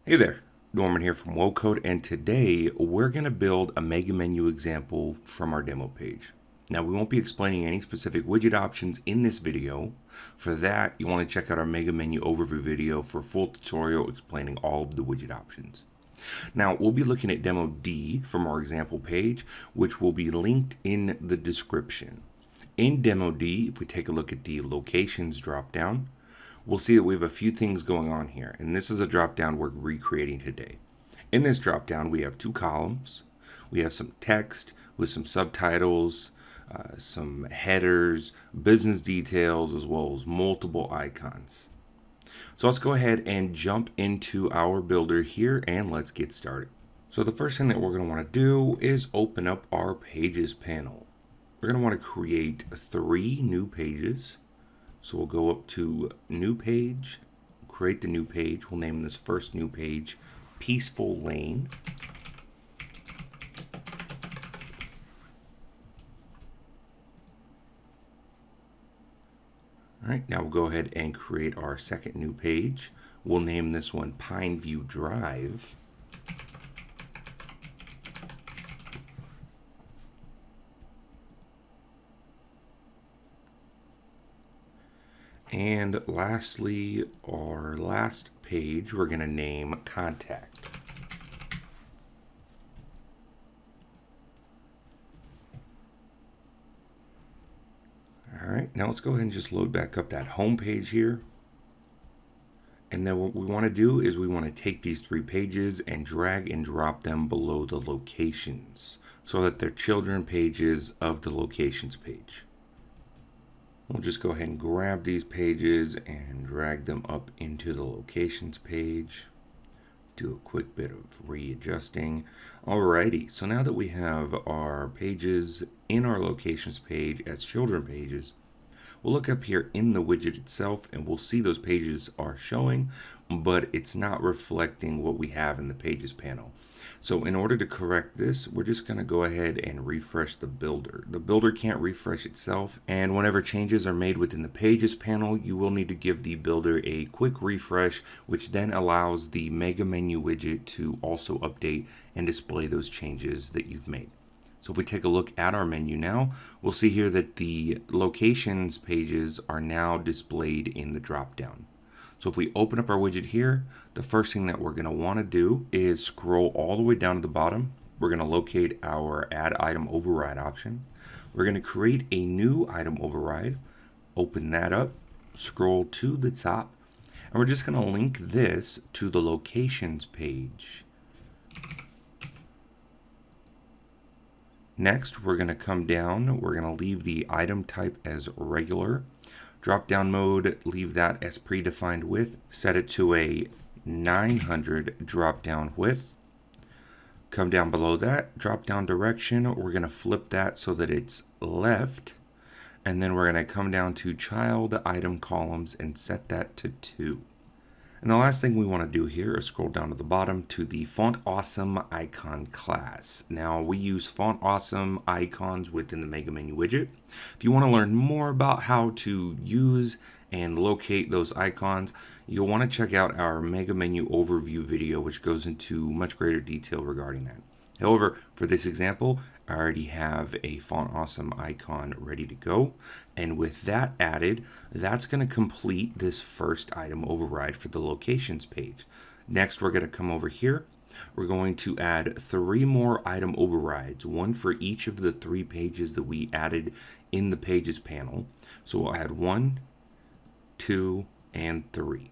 Hey there, Norman here from WoCode, and today we're going to build a mega menu example from our demo page. Now, we won't be explaining any specific widget options in this video. For that, you want to check out our mega menu overview video for a full tutorial explaining all of the widget options. Now, we'll be looking at demo D from our example page, which will be linked in the description. In demo D, if we take a look at the locations dropdown, we'll see that we have a few things going on here, and this is a dropdown we're recreating today. In this dropdown, we have two columns. We have some text with some subtitles, some headers, business details, as well as multiple icons. So let's go ahead and jump into our builder here and let's get started. So the first thing that we're going to want to do is open up our pages panel. We're going to want to create 3 new pages. So we'll go up to new page, create the new page. We'll name this first new page Peaceful Lane. All right, now we'll go ahead and create our second new page. We'll name this one Pineview Drive. And lastly, our last page, we're going to name Contact. All right, now let's go ahead and just load back up that home page here. And then what we want to do is we want to take these 3 pages and drag and drop them below the locations so that they're children pages of the locations page. We'll just go ahead and grab these pages and drag them up into the locations page. Do a quick bit of readjusting. Alrighty, so now that we have our pages in our locations page as children pages, we'll look up here in the widget itself and we'll see those pages are showing, but it's not reflecting what we have in the pages panel. So in order to correct this, we're just going to go ahead and refresh the builder. The builder can't refresh itself, and whenever changes are made within the pages panel, you will need to give the builder a quick refresh, which then allows the mega menu widget to also update and display those changes that you've made. So if we take a look at our menu now, we'll see here that the locations pages are now displayed in the dropdown. So if we open up our widget here, the first thing that we're going to want to do is scroll all the way down to the bottom. We're going to locate our Add Item Override option. We're going to create a new item override, open that up, scroll to the top, and we're just going to link this to the locations page. Next, we're going to come down. We're going to leave the item type as regular. Drop-down mode, leave that as predefined width. Set it to a 900 drop-down width. Come down below that, drop-down direction. We're going to flip that so that it's left. And then we're going to come down to child item columns and set that to 2. And the last thing we want to do here is scroll down to the bottom to the Font Awesome icon class. Now, we use Font Awesome icons within the mega menu widget. If you want to learn more about how to use and locate those icons, you'll want to check out our mega menu overview video, which goes into much greater detail regarding that. However, for this example, I already have a Font Awesome icon ready to go. And with that added, that's going to complete this first item override for the locations page. Next, we're going to come over here. We're going to add 3 more item overrides, one for each of the 3 pages that we added in the pages panel. So we'll add 1, 2, and 3.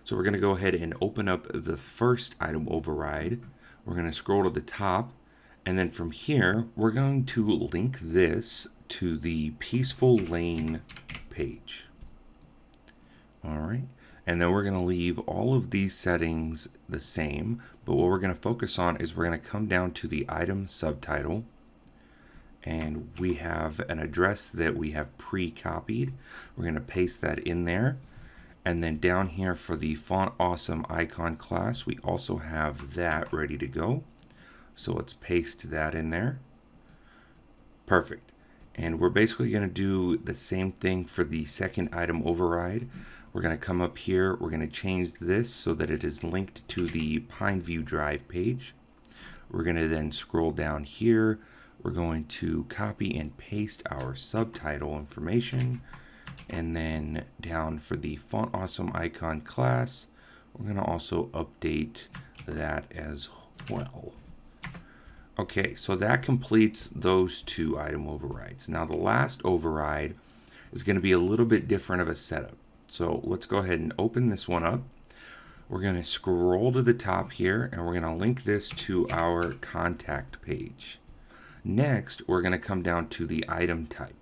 So we're going to go ahead and open up the first item override. We're going to scroll to the top, and then from here, we're going to link this to the Peaceful Lane page. All right, and then we're going to leave all of these settings the same, but what we're going to focus on is we're going to come down to the item subtitle, and we have an address that we have pre-copied. We're going to paste that in there. And then down here for the Font Awesome icon class, we also have that ready to go. So let's paste that in there. Perfect. And we're basically going to do the same thing for the second item override. We're going to come up here. We're going to change this so that it is linked to the Pineview Drive page. We're going to then scroll down here. We're going to copy and paste our subtitle information. And then down for the Font Awesome icon class, we're going to also update that as well. Okay, so that completes those two item overrides. Now the last override is going to be a little bit different of a setup. So let's go ahead and open this one up. We're going to scroll to the top here and we're going to link this to our contact page. Next, we're going to come down to the item type.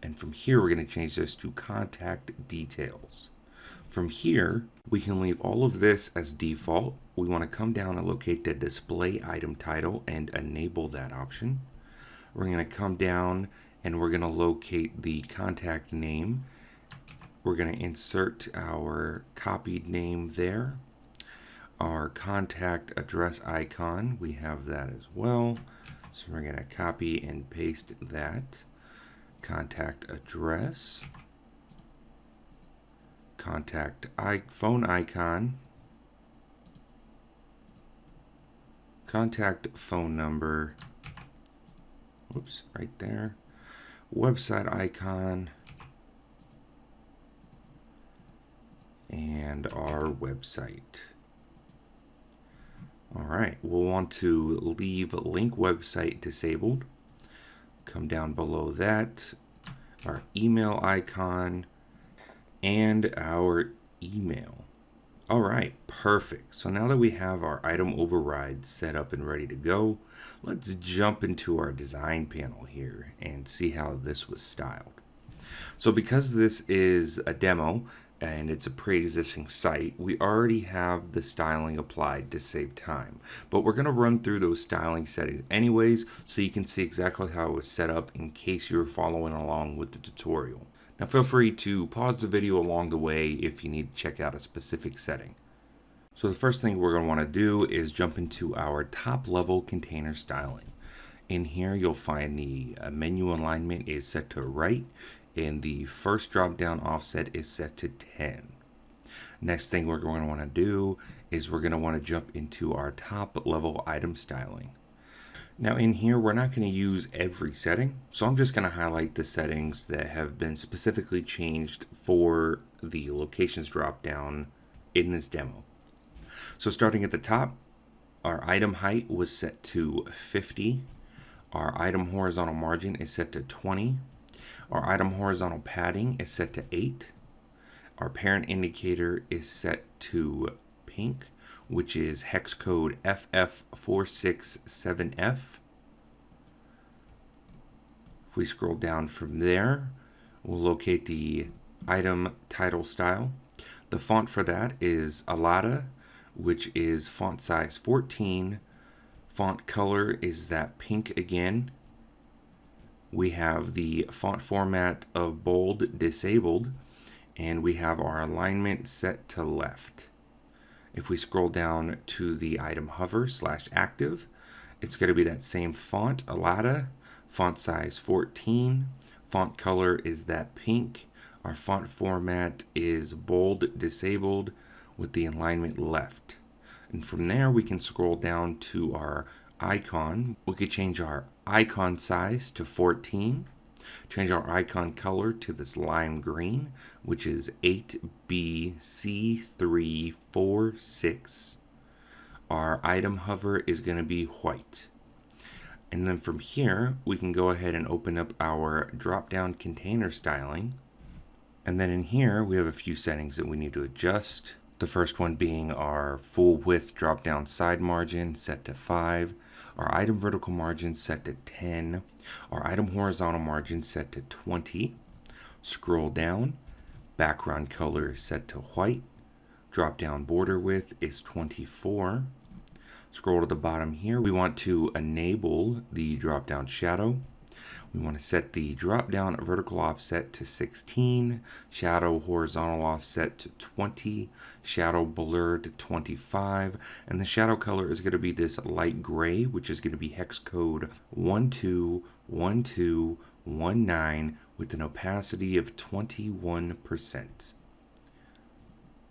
And from here, we're going to change this to contact details. From here, we can leave all of this as default. We want to come down and locate the display item title and enable that option. We're going to come down and we're going to locate the contact name. We're going to insert our copied name there. Our contact address icon, we have that as well. So we're going to copy and paste that. Contact address. Contact phone icon. Contact phone number. Whoops, right there. Website icon. And our website. All right, we'll want to leave link website disabled. Come down below that, our email icon and our email. All right, perfect. So now that we have our item override set up and ready to go, let's jump into our design panel here and see how this was styled. So because this is a demo and it's a pre-existing site, we already have the styling applied to save time. But we're gonna run through those styling settings anyways, so you can see exactly how it was set up in case you're following along with the tutorial. Now feel free to pause the video along the way if you need to check out a specific setting. So the first thing we're gonna wanna do is jump into our top level container styling. In here, you'll find the menu alignment is set to right, and the first drop down offset is set to 10. Next thing we're going to want to do is we're going to want to jump into our top level item styling. Now in here, we're not going to use every setting, so I'm just going to highlight the settings that have been specifically changed for the locations drop down in this demo. So starting at the top, our item height was set to 50. Our item horizontal margin is set to 20. Our item horizontal padding is set to 8. Our parent indicator is set to pink, which is hex code FF467F. If we scroll down from there, we'll locate the item title style. The font for that is Alada, which is font size 14. Font color is that pink again. We have the font format of bold disabled, and we have our alignment set to left. If we scroll down to the item hover / active, it's going to be that same font, Alada, font size 14. Font color is that pink. Our font format is bold disabled with the alignment left. And from there, we can scroll down to our icon. We could change our icon size to 14, change our icon color to this lime green, which is 8BC346. Our item hover is going to be white. And then from here, we can go ahead and open up our drop-down container styling. And then in here, we have a few settings that we need to adjust. The first one being our full width drop-down side margin set to 5. Our item vertical margin set to 10. Our item horizontal margin set to 20. Scroll down. Background color is set to white. Drop-down border width is 24. Scroll to the bottom here. We want to enable the drop-down shadow. We want to set the drop-down vertical offset to 16, shadow horizontal offset to 20, shadow blur to 25, and the shadow color is going to be this light gray, which is going to be hex code 121219 with an opacity of 21%.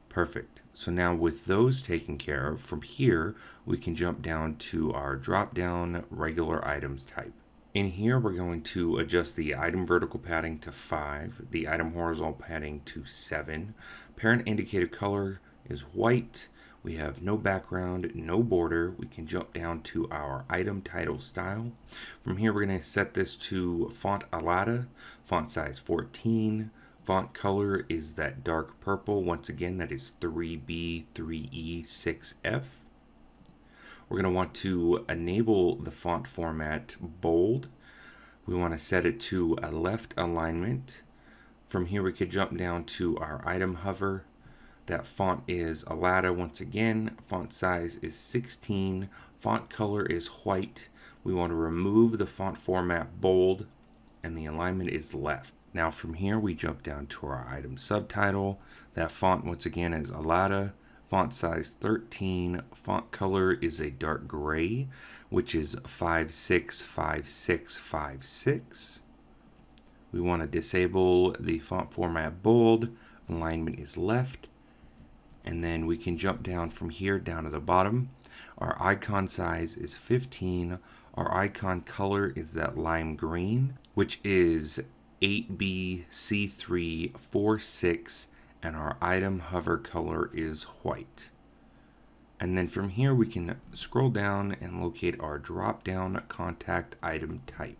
Perfect. So now with those taken care of, from here, we can jump down to our drop-down regular items type. In here, we're going to adjust the item vertical padding to 5, the item horizontal padding to 7. Parent indicated color is white. We have no background, no border. We can jump down to our item title style. From here, we're going to set this to font Alata, font size 14. Font color is that dark purple. Once again, that is 3B, 3E, 6F. We're going to want to enable the font format bold. We want to set it to a left alignment. From here, we could jump down to our item hover. That font is Alata once again. Font size is 16. Font color is white. We want to remove the font format bold, and the alignment is left. Now from here, we jump down to our item subtitle. That font once again is Alata. Font size 13. Font color is a dark gray, which is 565656. We want to disable the font format bold. Alignment is left. And then we can jump down from here down to the bottom. Our icon size is 15. Our icon color is that lime green, which is 8BC346, and our item hover color is white. And then from here we can scroll down and locate our drop down contact item type.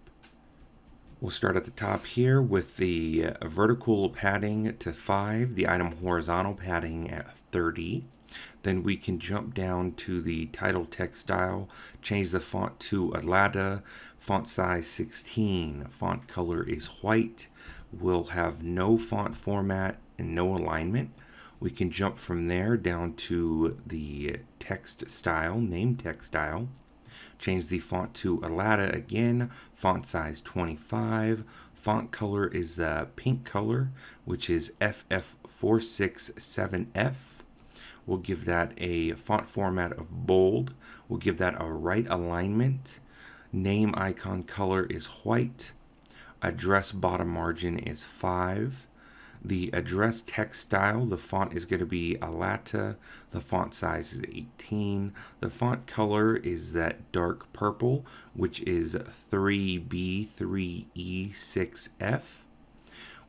We'll start at the top here with the vertical padding to 5, the item horizontal padding at 30. Then we can jump down to the title text style, change the font to Alata, font size 16, font color is white. We'll have no font format and no alignment. We can jump from there down to the text style, name text style. Change the font to Alata again, font size 25. Font color is a pink color, which is FF467F. We'll give that a font format of bold. We'll give that a right alignment. Name icon color is white. Address bottom margin is 5. The address text style, the font is going to be Alata. The font size is 18. The font color is that dark purple, which is 3B3E6F.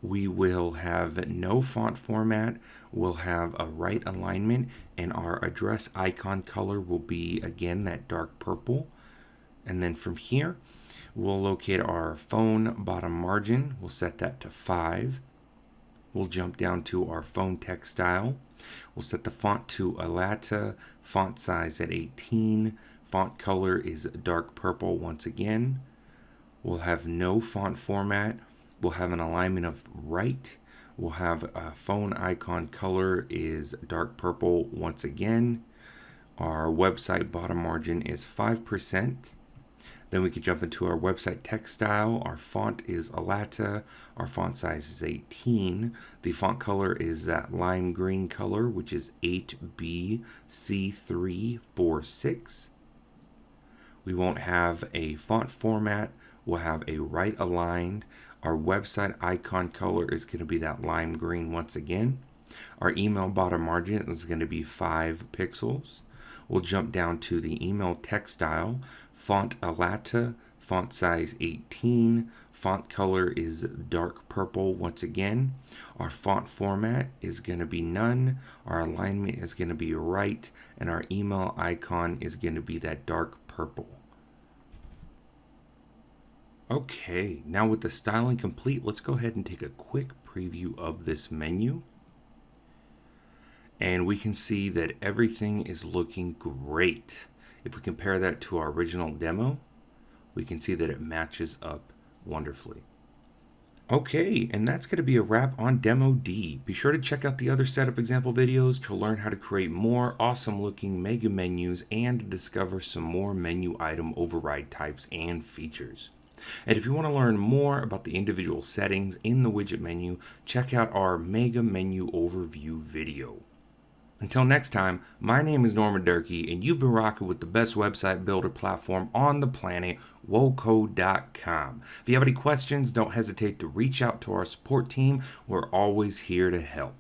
We will have no font format. We'll have a right alignment, and our address icon color will be again that dark purple. And then from here, we'll locate our phone bottom margin. We'll set that to 5. We'll jump down to our phone text style. We'll set the font to Alata, font size at 18. Font color is dark purple once again. We'll have no font format. We'll have an alignment of right. We'll have a phone icon color is dark purple once again. Our website bottom margin is 5%. Then we could jump into our website text style. Our font is Alata. Our font size is 18. The font color is that lime green color, which is 8BC346. We won't have a font format. We'll have a right aligned. Our website icon color is going to be that lime green once again. Our email bottom margin is going to be 5 pixels. We'll jump down to the email text style. Font Alata, font size 18. Font color is dark purple once again. Our font format is going to be none. Our alignment is going to be right. And our email icon is going to be that dark purple. Okay, now with the styling complete, let's go ahead and take a quick preview of this menu. And we can see that everything is looking great. If we compare that to our original demo, we can see that it matches up wonderfully. Okay, and that's going to be a wrap on Demo D. Be sure to check out the other setup example videos to learn how to create more awesome looking mega menus and to discover some more menu item override types and features. And if you want to learn more about the individual settings in the widget menu, check out our mega menu overview video. Until next time, my name is Norman Durkee, and you've been rocking with the best website builder platform on the planet, Wocode.com. If you have any questions, don't hesitate to reach out to our support team. We're always here to help.